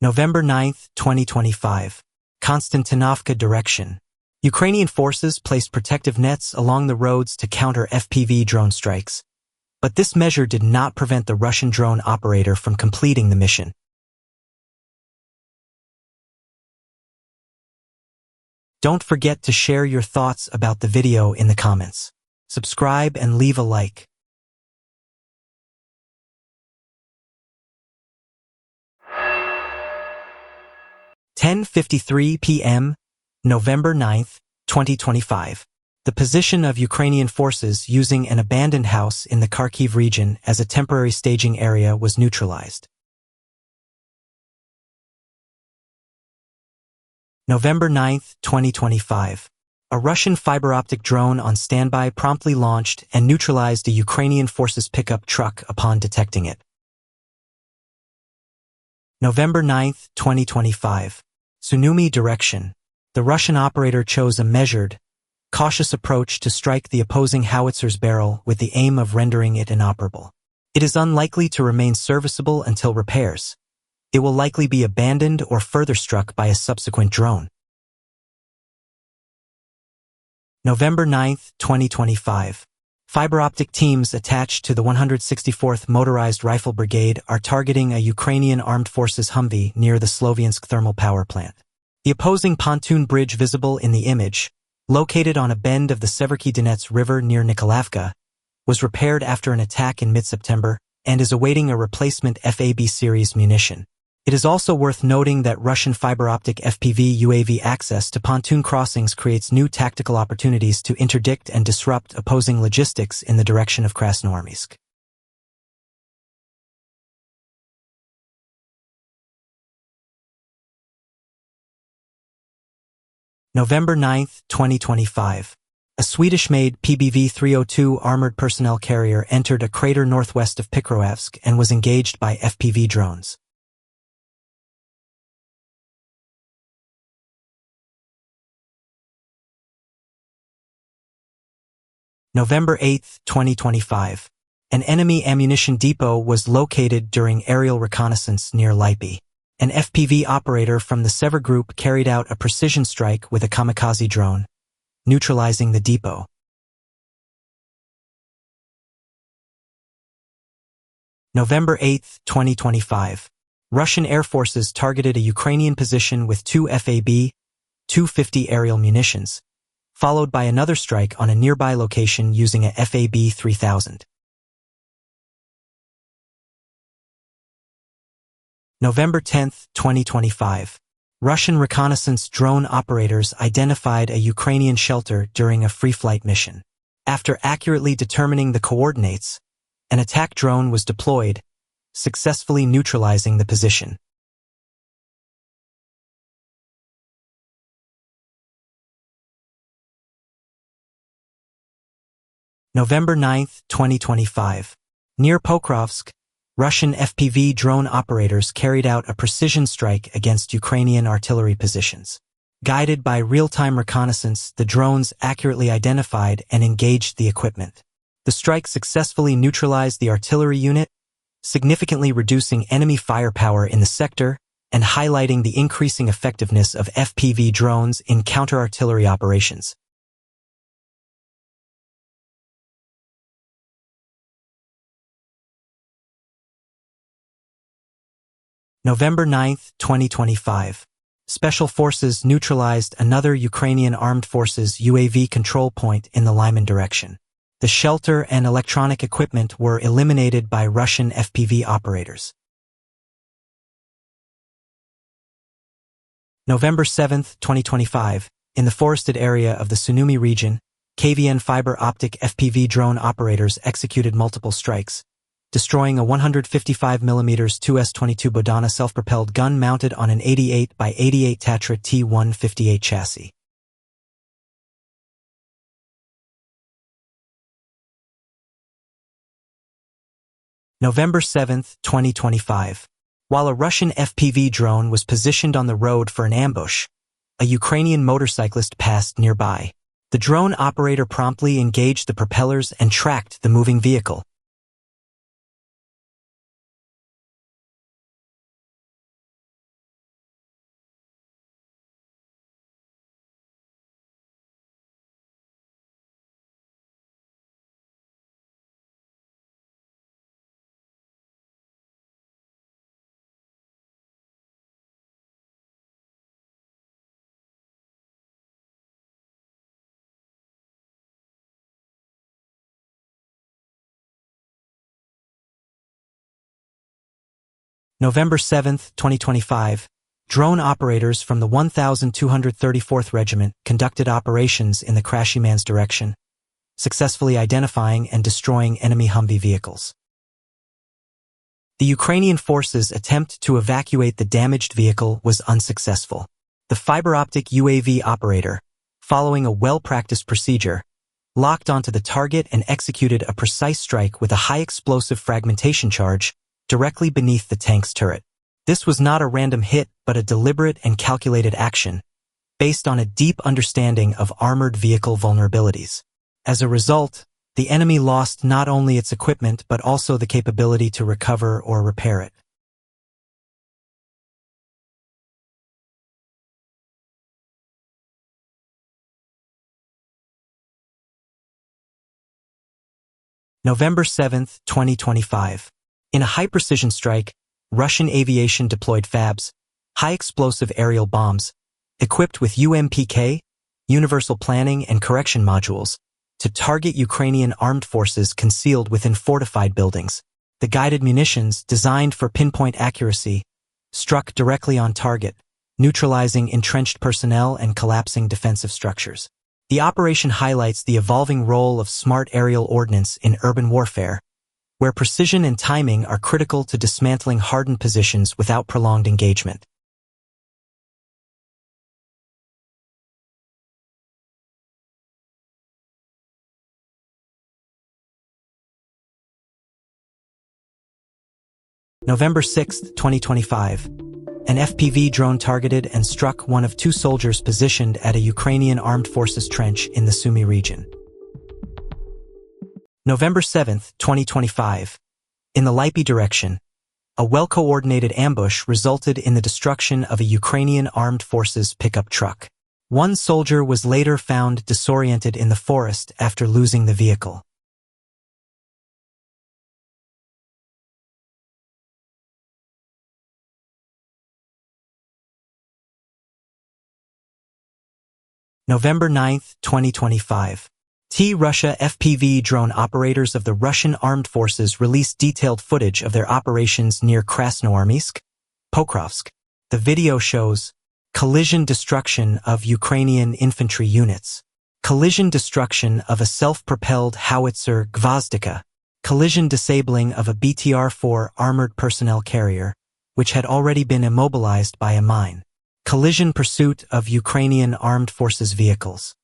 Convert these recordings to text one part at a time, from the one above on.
November 9, 2025. Konstantinovka direction. Ukrainian forces placed protective nets along the roads to counter FPV drone strikes. But this measure did not prevent the Russian drone operator from completing the mission. Don't forget to share your thoughts about the video in the comments. Subscribe and leave a like. (10:53 p.m. November 9, 2025. The position of Ukrainian forces using an abandoned house in the Kharkiv region as a temporary staging area was neutralized. November 9, 2025. A Russian fiber-optic drone on standby promptly launched and neutralized a Ukrainian forces pickup truck upon detecting it. November 9, 2025. Tsunami direction. The Russian operator chose a measured, cautious approach to strike the opposing howitzer's barrel with the aim of rendering it inoperable. It is unlikely to remain serviceable until repairs. It will likely be abandoned or further struck by a subsequent drone. November 9, 2025. Fiber-optic teams attached to the 164th Motorized Rifle Brigade are targeting a Ukrainian Armed Forces Humvee near the Sloviansk thermal power plant. The opposing pontoon bridge visible in the image, located on a bend of the Severky Donets River near Nikolavka, was repaired after an attack in mid-September and is awaiting a replacement FAB series munition. It is also worth noting that Russian fiber-optic FPV UAV access to pontoon crossings creates new tactical opportunities to interdict and disrupt opposing logistics in the direction of Krasnoarmysk. November 9, 2025. A Swedish-made PBV-302 armored personnel carrier entered a crater northwest of Pikroevsk and was engaged by FPV drones. November 8, 2025. An enemy ammunition depot was located during aerial reconnaissance near Lipy. An FPV operator from the Sever Group carried out a precision strike with a kamikaze drone, neutralizing the depot. November 8, 2025. Russian air forces targeted a Ukrainian position with two FAB-250 aerial munitions, followed by another strike on a nearby location using a FAB-3000. November 10, 2025. Russian reconnaissance drone operators identified a Ukrainian shelter during a free-flight mission. After accurately determining the coordinates, an attack drone was deployed, successfully neutralizing the position. November 9, 2025. Near Pokrovsk, Russian FPV drone operators carried out a precision strike against Ukrainian artillery positions. Guided by real-time reconnaissance, the drones accurately identified and engaged the equipment. The strike successfully neutralized the artillery unit, significantly reducing enemy firepower in the sector and highlighting the increasing effectiveness of FPV drones in counter-artillery operations. November 9, 2025. Special forces neutralized another Ukrainian Armed Forces UAV control point in the Lyman direction. The shelter and electronic equipment were eliminated by Russian FPV operators. November 7, 2025. In the forested area of the Sumy region, KVN fiber-optic FPV drone operators executed multiple strikes, destroying a 155mm 2S-22 Bodana self-propelled gun mounted on an 88x88 Tatra T-158 chassis. November 7, 2025. While a Russian FPV drone was positioned on the road for an ambush, a Ukrainian motorcyclist passed nearby. The drone operator promptly engaged the propellers and tracked the moving vehicle. November 7, 2025, drone operators from the 1234th Regiment conducted operations in the crashy man's direction, successfully identifying and destroying enemy Humvee vehicles. The Ukrainian forces' attempt to evacuate the damaged vehicle was unsuccessful. The fiber-optic UAV operator, following a well-practiced procedure, locked onto the target and executed a precise strike with a high-explosive fragmentation charge directly beneath the tank's turret. This was not a random hit, but a deliberate and calculated action, based on a deep understanding of armored vehicle vulnerabilities. As a result, the enemy lost not only its equipment but also the capability to recover or repair it. November 7, 2025. In a high-precision strike, Russian aviation deployed FABs, high-explosive aerial bombs, equipped with UMPK, Universal Planning and Correction modules, to target Ukrainian armed forces concealed within fortified buildings. The guided munitions, designed for pinpoint accuracy, struck directly on target, neutralizing entrenched personnel and collapsing defensive structures. The operation highlights the evolving role of smart aerial ordnance in urban warfare, where precision and timing are critical to dismantling hardened positions without prolonged engagement. November 6, 2025. An FPV drone targeted and struck one of two soldiers positioned at a Ukrainian armed forces trench in the Sumy region. November 7, 2025. In the Lipy direction, a well-coordinated ambush resulted in the destruction of a Ukrainian armed forces pickup truck. One soldier was later found disoriented in the forest after losing the vehicle. November 9, 2025. Russia FPV drone operators of the Russian armed forces released detailed footage of their operations near Krasnoarmysk, Pokrovsk. The video shows collision destruction of Ukrainian infantry units, collision destruction of a self-propelled howitzer Gvozdika, collision disabling of a BTR-4 armored personnel carrier, which had already been immobilized by a mine, collision pursuit of Ukrainian armed forces vehicles.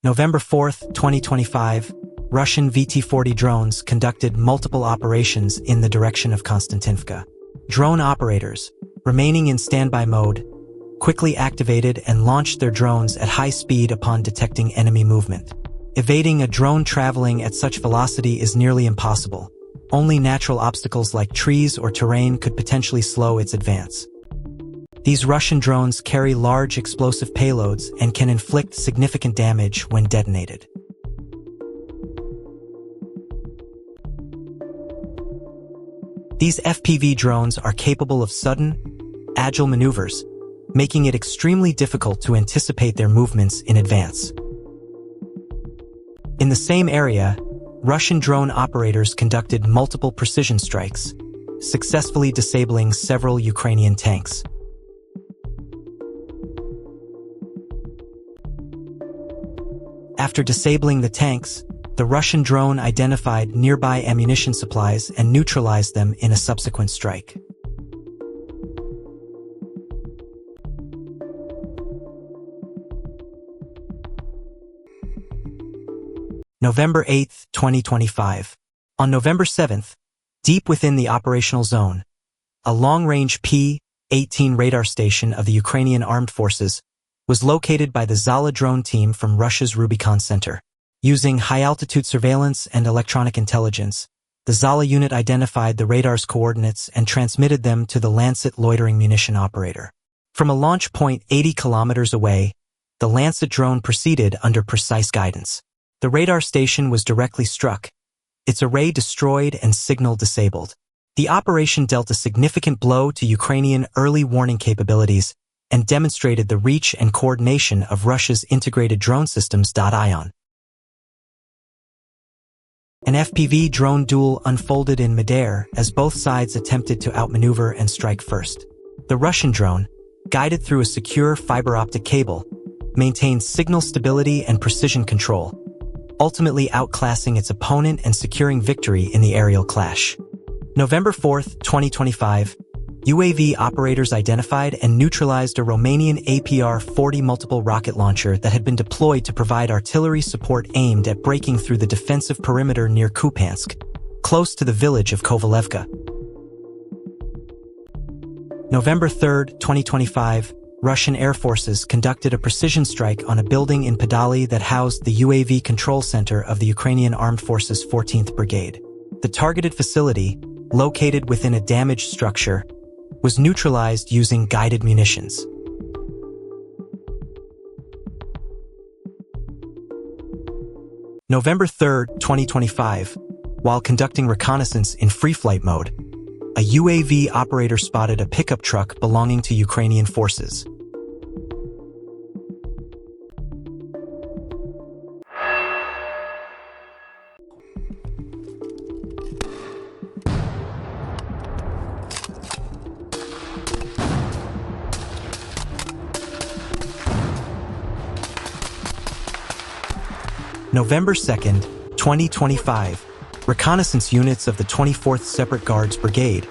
November 4, 2025, Russian VT-40 drones conducted multiple operations in the direction of Konstantinivka. Drone operators, remaining in standby mode, quickly activated and launched their drones at high speed upon detecting enemy movement. Evading a drone traveling at such velocity is nearly impossible. Only natural obstacles like trees or terrain could potentially slow its advance. These Russian drones carry large explosive payloads and can inflict significant damage when detonated. These FPV drones are capable of sudden, agile maneuvers, making it extremely difficult to anticipate their movements in advance. In the same area, Russian drone operators conducted multiple precision strikes, successfully disabling several Ukrainian tanks. After disabling the tanks, the Russian drone identified nearby ammunition supplies and neutralized them in a subsequent strike. November 8, 2025. On November 7th, deep within the operational zone, a long-range P-18 radar station of the Ukrainian armed forces was located by the Zala drone team from Russia's Rubicon Center. Using high-altitude surveillance and electronic intelligence, the Zala unit identified the radar's coordinates and transmitted them to the Lancet loitering munition operator. From a launch point 80 kilometers away, the Lancet drone proceeded under precise guidance. The radar station was directly struck, its array destroyed and signal disabled. The operation dealt a significant blow to Ukrainian early warning capabilities and demonstrated the reach and coordination of Russia's integrated drone systems. An FPV drone duel unfolded in midair as both sides attempted to outmaneuver and strike first. The Russian drone, guided through a secure fiber optic cable, maintained signal stability and precision control, ultimately outclassing its opponent and securing victory in the aerial clash. November 4, 2025, UAV operators identified and neutralized a Romanian APR-40 multiple rocket launcher that had been deployed to provide artillery support aimed at breaking through the defensive perimeter near Kupiansk, close to the village of Kovalevka. November 3, 2025, Russian air forces conducted a precision strike on a building in Podali that housed the UAV control center of the Ukrainian Armed Forces 14th Brigade. The targeted facility, located within a damaged structure, was neutralized using guided munitions. November 3, 2025, while conducting reconnaissance in free-flight mode, a UAV operator spotted a pickup truck belonging to Ukrainian forces. November 2, 2025, reconnaissance units of the 24th Separate Guards Brigade,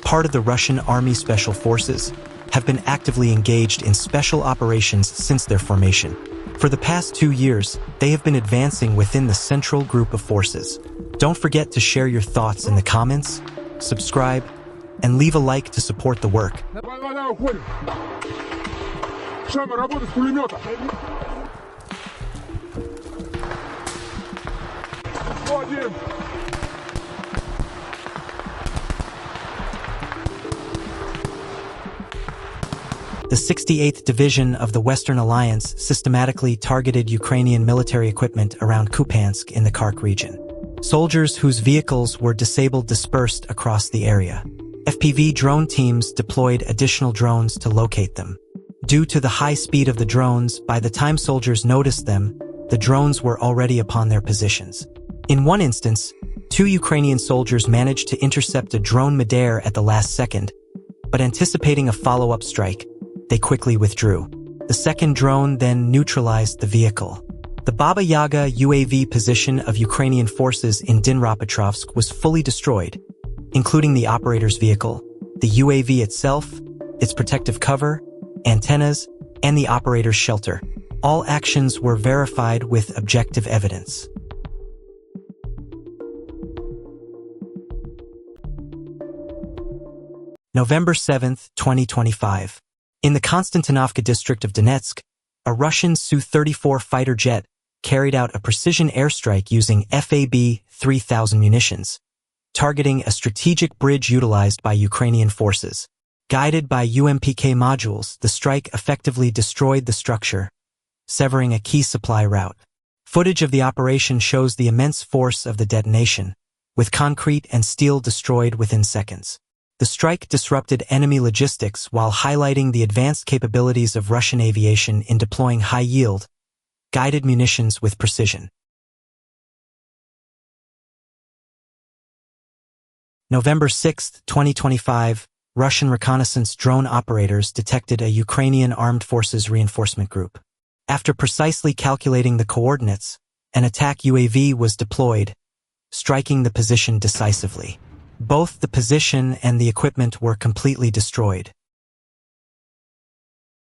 part of the Russian Army Special Forces, have been actively engaged in special operations since their formation. For the past 2 years, they have been advancing within the central group of forces. Don't forget to share your thoughts in the comments, subscribe, and leave a like to support the work. The 68th Division of the Western Alliance systematically targeted Ukrainian military equipment around Kupiansk in the Khark region. Soldiers whose vehicles were disabled dispersed across the area. FPV drone teams deployed additional drones to locate them. Due to the high speed of the drones, by the time soldiers noticed them, the drones were already upon their positions. In one instance, 2 Ukrainian soldiers managed to intercept a drone midair at the last second, but anticipating a follow-up strike, they quickly withdrew. The second drone then neutralized the vehicle. The Baba Yaga UAV position of Ukrainian forces in Dnipropetrovsk was fully destroyed, including the operator's vehicle, the UAV itself, its protective cover, antennas, and the operator's shelter. All actions were verified with objective evidence. November 7, 2025. In the Konstantinovka district of Donetsk, a Russian Su-34 fighter jet carried out a precision airstrike using FAB-3000 munitions, targeting a strategic bridge utilized by Ukrainian forces. Guided by UMPK modules, the strike effectively destroyed the structure, severing a key supply route. Footage of the operation shows the immense force of the detonation, with concrete and steel destroyed within seconds. The strike disrupted enemy logistics while highlighting the advanced capabilities of Russian aviation in deploying high-yield, guided munitions with precision. November 6, 2025, Russian reconnaissance drone operators detected a Ukrainian Armed Forces reinforcement group. After precisely calculating the coordinates, an attack UAV was deployed, striking the position decisively. Both the position and the equipment were completely destroyed.